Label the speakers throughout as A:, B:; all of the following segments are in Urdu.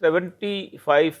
A: 75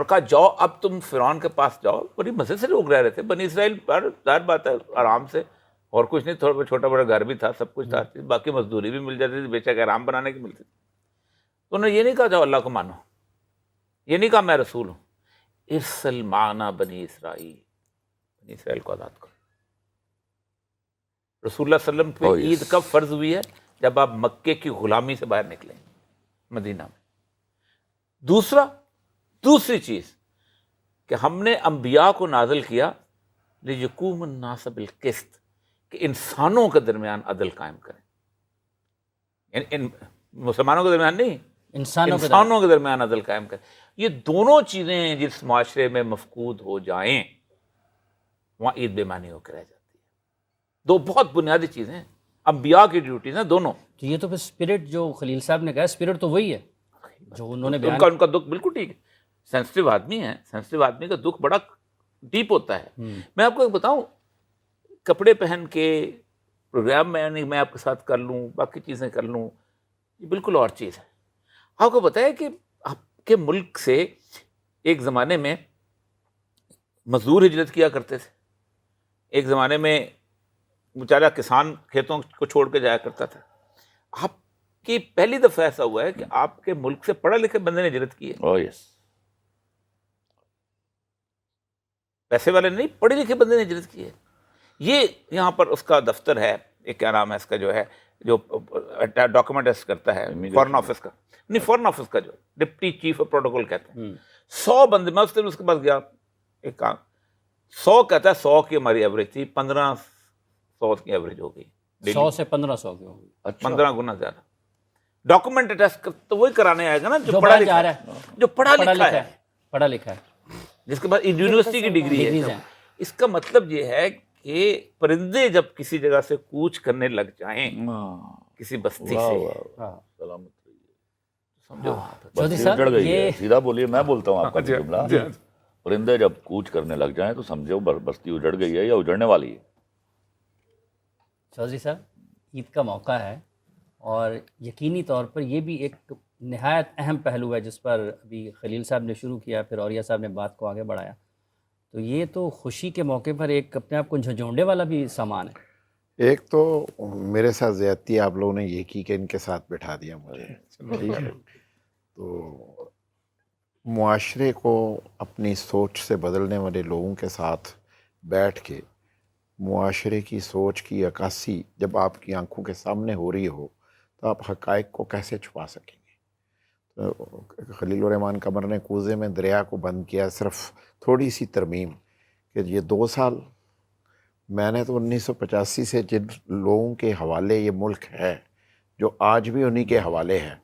A: اور کہا جاؤ اب تم فرعون کے پاس جاؤ. بڑی مزے سے لوگ رہ رہے تھے بنی اسرائیل پر, ظاہر بات ہے آرام سے, اور کچھ نہیں, تھوڑا چھوٹا بڑا گھر بھی تھا, سب کچھ تھا, باقی مزدوری بھی مل جاتی تھی, بے شک احرام بنانے کی ملتی تھی. تو انہوں نے یہ نہیں کہا جاؤ اللہ کو مانو, یہ نہیں کہا میں رسول ہوں, ارسل معنا بنی اسرائیل, بنی اسرائیل کو آزاد کرو. رسول اللہ صلی اللہ علیہ وسلم پہ عید کب فرض ہوئی ہے؟ جب آپ مکے کی غلامی سے باہر نکلیں مدینہ میں. دوسری چیز کہ ہم نے انبیاء کو نازل کیا لیکوم الناس بالقسط, کہ انسانوں کے درمیان عدل قائم کریں. ان مسلمانوں کے درمیان نہیں, انسانوں کے درمیان عدل قائم کریں. یہ دونوں چیزیں جس معاشرے میں مفقود ہو جائیں وہاں عید بے معنی ہو کے رہ جاتی ہے. دو بہت بنیادی چیزیں ہیں, انبیاء کی ڈیوٹیز ہیں دونوں.
B: تو یہ تو پھر اسپرٹ جو خلیل صاحب نے کہا, اسپرٹ تو وہی ہے جو انہوں نے بیان.
A: ان کا دکھ بالکل ٹھیک ہے, سینسٹیو آدمی ہے, سینسٹیو آدمی کا دکھ بڑا ڈیپ ہوتا ہے. میں آپ کو ایک بتاؤں, کپڑے پہن کے پروگرام میں آپ کے ساتھ کر لوں, باقی چیزیں کر لوں, یہ بالکل اور چیز ہے. آپ کو پتہ ہے کہ آپ کے ملک سے ایک زمانے میں مزدور ہجرت کیا کرتے تھے, ایک زمانے میں بیچارہ کسان کھیتوں کو چھوڑ کے جایا کرتا تھا. آپ کی پہلی دفعہ ایسا ہوا ہے کہ آپ کے ملک سے پڑھے لکھے بندے نے ہجرت کی ہے. پیسے والے نہیں, پڑھے لکھے بندے نے ہجرت کی ہے. یہ یہاں پر اس کا دفتر ہے, یہ کیا نام ہے اس کا, جو ہے جو ڈاکومنٹ کرتا ہے فورن آفس کا, نہیں فورن آفس کا جو ڈپٹی چیف آف پروٹوکول کہتے ہیں. 100 بندے, میں اس کے پاس گیا, ایک کام 100 کہتا ہے, 100 کی ہماری ایوریج تھی, 1500 کی ایوریج ہو گئی,
B: 100 سے 1500 کی ہوگی,
A: 15 گنا زیادہ. ڈاکومنٹ اٹیسٹ تو وہی کرانے آئے گا نا جو
B: پڑھا لکھا ہے,
A: جو پڑھا لکھا ہے, جس کے بعد یونیورسٹی کی ڈگری ہے. اس کا مطلب یہ ہے کہ پرندے جب کسی جگہ سے کوچ کرنے لگ جائیں, کسی بستی سے,
C: سمجھو سیدھا بولیے, میں بولتا ہوں آپ کا جملہ, پرندے جب کوچ کرنے لگ جائیں تو سمجھو بستی اجڑ گئی ہے یا اجڑنے والی ہے.
B: چودھری صاحب, عید کا موقع ہے اور یقینی طور پر یہ بھی ایک نہایت اہم پہلو ہے جس پر ابھی خلیل صاحب نے شروع کیا, پھر اوریہ صاحب نے بات کو آگے بڑھایا. تو یہ تو خوشی کے موقع پر ایک اپنے آپ کو جھنجھوڑنے والا بھی سامان ہے.
D: ایک تو میرے ساتھ زیادتی آپ لوگوں نے یہ کی کہ ان کے ساتھ بٹھا دیا مجھے, ٹھیک ہے. تو معاشرے کو اپنی سوچ سے بدلنے والے لوگوں کے ساتھ بیٹھ کے معاشرے کی سوچ کی عکاسی جب آپ کی آنکھوں کے سامنے ہو رہی ہو تو آپ حقائق کو کیسے چھپا سکیں گے. تو خلیل الرحمان قمر نے کوزے میں دریا کو بند کیا, صرف تھوڑی سی ترمیم کہ یہ 2 سال میں نے تو 1985 سے جن لوگوں کے حوالے یہ ملک ہے جو آج بھی انہی کے حوالے ہے,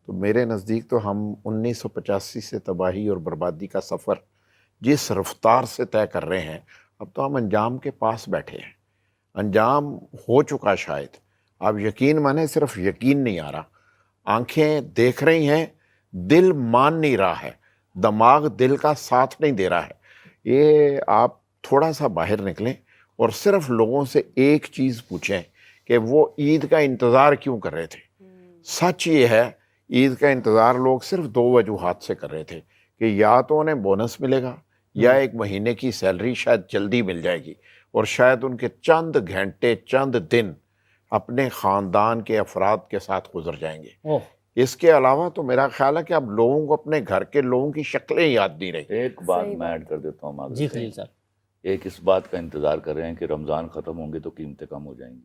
D: تو میرے نزدیک تو ہم 1985 سے تباہی اور بربادی کا سفر جس رفتار سے طے کر رہے ہیں, اب تو ہم انجام کے پاس بیٹھے ہیں. انجام ہو چکا شاید, آپ یقین مانیں, صرف یقین نہیں آ رہا, آنکھیں دیکھ رہی ہیں, دل مان نہیں رہا ہے, دماغ دل کا ساتھ نہیں دے رہا ہے. یہ آپ تھوڑا سا باہر نکلیں اور صرف لوگوں سے ایک چیز پوچھیں کہ وہ عید کا انتظار کیوں کر رہے تھے. سچ یہ ہے, عید کا انتظار لوگ صرف 2 وجوہات سے کر رہے تھے کہ یا تو انہیں بونس ملے گا یا ایک مہینے کی سیلری شاید جلدی مل جائے گی, اور شاید ان کے چند گھنٹے چند دن اپنے خاندان کے افراد کے ساتھ گزر جائیں گے. اس کے علاوہ تو میرا خیال ہے کہ اب لوگوں کو اپنے گھر کے لوگوں کی شکلیں یاد نہیں رہی.
C: ایک بات میں ایڈ کر دیتا ہوں.
B: جی خلیل صاحب,
C: ایک اس بات کا انتظار کر رہے ہیں کہ رمضان ختم ہوں گے تو قیمتیں کم ہو جائیں گی.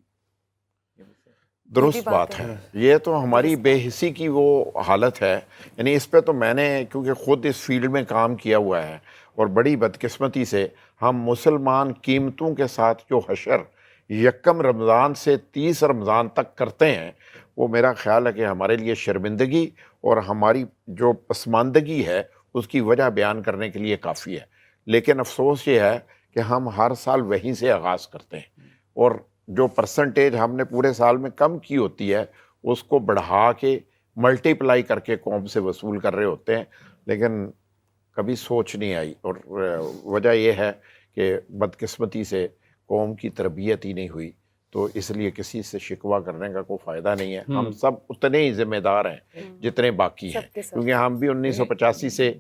D: درست بات ہے, یہ تو ہماری بے حسی کی وہ حالت ہے. یعنی اس پہ تو میں نے کیونکہ خود اس فیلڈ میں کام کیا ہوا ہے, اور بڑی بدقسمتی سے ہم مسلمان قیمتوں کے ساتھ جو حشر 1 رمضان سے 30 رمضان تک کرتے ہیں, وہ میرا خیال ہے کہ ہمارے لیے شرمندگی اور ہماری جو پسماندگی ہے اس کی وجہ بیان کرنے کے لیے کافی ہے. لیکن افسوس یہ ہے کہ ہم ہر سال وہیں سے آغاز کرتے ہیں, اور جو پرسنٹیج ہم نے پورے سال میں کم کی ہوتی ہے اس کو بڑھا کے ملٹی پلائی کر کے قوم سے وصول کر رہے ہوتے ہیں, لیکن کبھی سوچ نہیں آئی. اور وجہ یہ ہے کہ بدقسمتی سے قوم کی تربیت ہی نہیں ہوئی, تو اس لیے کسی سے شکوہ کرنے کا کوئی فائدہ نہیں ہے. ہم سب اتنے ہی ذمہ دار ہیں جتنے باقی ہیں, کیونکہ ہم بھی 1985 سے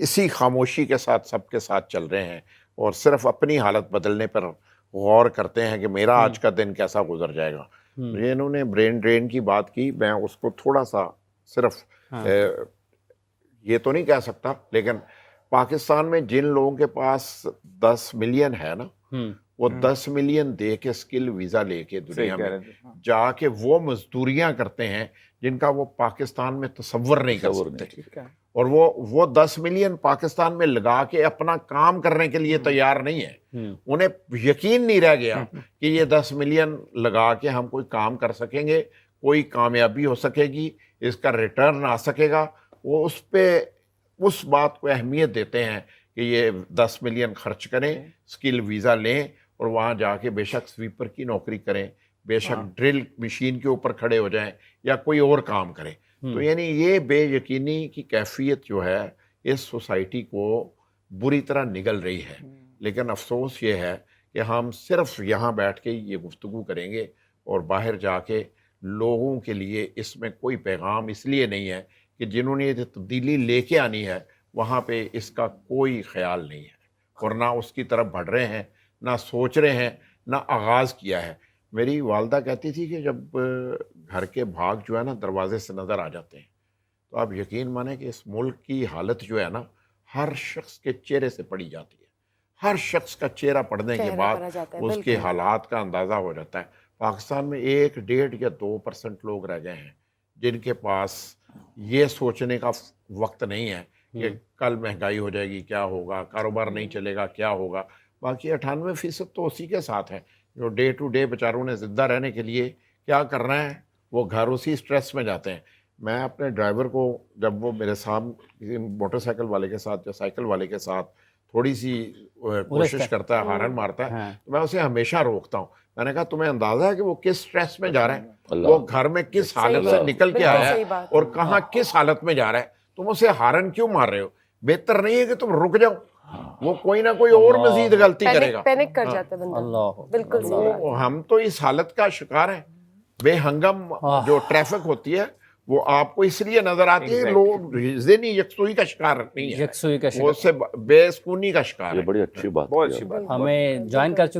D: اسی خاموشی کے ساتھ چل رہے ہیں اور صرف اپنی حالت بدلنے پر غور کرتے ہیں کہ میرا آج کا دن کیسا گزر جائے گا. یہ انہوں نے برین ڈرین کی بات کی, میں اس کو تھوڑا سا صرف یہ تو نہیں کہہ سکتا, لیکن پاکستان میں جن لوگوں کے پاس 10 ملین ہے نا, وہ 10 ملین دے کے اسکل ویزا لے کے دنیا میں جا کے وہ مزدوریاں کرتے ہیں جن کا وہ پاکستان میں تصور نہیں کر سکتے, اور وہ 10 ملین پاکستان میں لگا کے اپنا کام کرنے کے لیے تیار نہیں ہے. انہیں یقین نہیں رہ گیا کہ یہ 10 ملین لگا کے ہم کوئی کام کر سکیں گے, کوئی کامیابی ہو سکے گی, اس کا ریٹرن آ سکے گا. وہ اس بات کو اہمیت دیتے ہیں کہ یہ 10 ملین خرچ کریں, اسکل ویزا لیں اور وہاں جا کے بے شک سویپر کی نوکری کریں, بے شک ڈرل مشین کے اوپر کھڑے ہو جائیں یا کوئی اور کام کریں. تو یعنی یہ بے یقینی کی کیفیت جو ہے اس سوسائٹی کو بری طرح نگل رہی ہے. لیکن افسوس یہ ہے کہ ہم صرف یہاں بیٹھ کے یہ گفتگو کریں گے اور باہر جا کے لوگوں کے لیے اس میں کوئی پیغام اس لیے نہیں ہے کہ جنہوں نے یہ تبدیلی لے کے آنی ہے وہاں پہ اس کا کوئی خیال نہیں ہے, اور نہ اس کی طرف بڑھ رہے ہیں, نہ سوچ رہے ہیں, نہ آغاز کیا ہے. میری والدہ کہتی تھی کہ جب گھر کے بھاگ جو ہے نا دروازے سے نظر آ جاتے ہیں تو آپ یقین مانیں کہ اس ملک کی حالت جو ہے نا ہر شخص کے چہرے سے پڑی جاتی ہے. ہر شخص کا چہرہ پڑھنے کے بعد اس کے حالات کا اندازہ ہو جاتا ہے. پاکستان میں 1, 1.5 یا 2% لوگ رہ گئے ہیں جن کے پاس یہ سوچنے کا وقت نہیں ہے کہ کل مہنگائی ہو جائے گی کیا ہوگا, کاروبار نہیں چلے گا کیا ہوگا. باقی 98% تو اسی کے ساتھ ہیں جو ڈے ٹو ڈے بیچاروں نے زندہ رہنے کے لیے کیا کرنا ہے, وہ گھر اسی سٹریس میں جاتے ہیں. میں اپنے ڈرائیور کو جب وہ میرے سامنے موٹر سائیکل والے کے ساتھ یا سائیکل والے کے ساتھ تھوڑی سی کوشش کرتا ہے, ہارن مارتا ہے, تو میں اسے ہمیشہ روکتا ہوں. میں نے کہا تمہیں اندازہ ہے کہ وہ کس سٹریس میں جا رہا ہے, وہ گھر میں کس حالت سے نکل کے آیا ہے اور کہاں کس حالت میں جا رہا ہے, تم اسے ہارن کیوں مار رہے ہو؟ بہتر نہیں ہے کہ تم رک جاؤ, وہ کوئی نہ کوئی اور مزید غلطی کرے گا.
E: پینک کر جاتا ہے بندہ. بالکل صحیح.
D: ہم تو اس حالت کا شکار ہیں. بے ہنگم جو ٹریفک ہوتی ہے وہ آپ کو اس لیے نظر آتی ہے, لوگ ذہنی یکسوئی کا شکار نہیں ہے, وہ اس سے بے سکونی کا شکار ہے.
C: یہ بڑی اچھی بات,
A: بہت اچھی بات.
B: ہمیں جوائن کر چکے